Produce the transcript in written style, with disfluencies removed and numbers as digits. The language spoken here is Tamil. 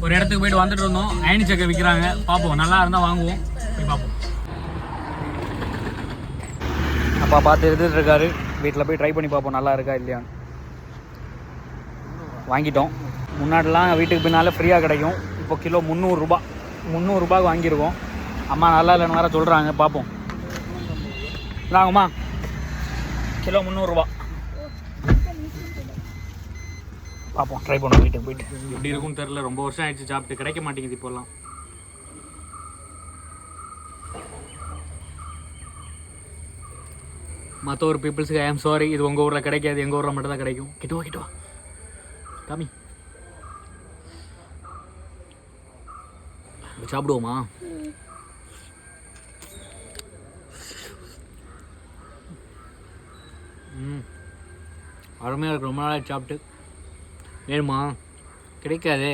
ஒரு இடத்துக்கு போயிட்டு வந்துட்டு இருந்தோம். அயனி சக்கை விற்கிறாங்க, பார்ப்போம். நல்லா இருந்தால் வாங்குவோம், போய் பார்ப்போம். அப்பா பார்த்து எடுத்துகிட்டு இருக்காரு. வீட்டில் போய் ட்ரை பண்ணி பார்ப்போம் நல்லா இருக்கா இல்லையான்னு. வாங்கிட்டோம். முன்னாடிலாம் வீட்டுக்கு பின்னால் ஃப்ரீயாக கிடைக்கும். இப்போ கிலோ 300 வாங்கியிருக்கோம். அம்மா நல்லா இல்லைன்னு வேறு சொல்கிறாங்க. பார்ப்போம். இந்தாங்கம்மா, கிலோ 300. பார்ப்போம், ட்ரை பண்ணுவோம். வீட்டுக்கு போயிட்டு எப்படி இருக்கும்னு தெரில. ரொம்ப வருஷம் ஆயிடுச்சு சாப்பிட்டு, கிடைக்க மாட்டேங்குது இப்போல்லாம். மற்ற ஒரு பீப்புள்ஸுக்கு ஐ ஆம் சாரி, இது உங்கள் ஊரில் கிடைக்காது, எங்கள் ஊரில் மட்டும் தான் கிடைக்கும். கிட்டவா காமி சாப்பிடுவோமா? அருமையாக இருக்கு. ரொம்ப நாளாக சாப்பிட்டு. வேணுமா? கிடைக்காதே.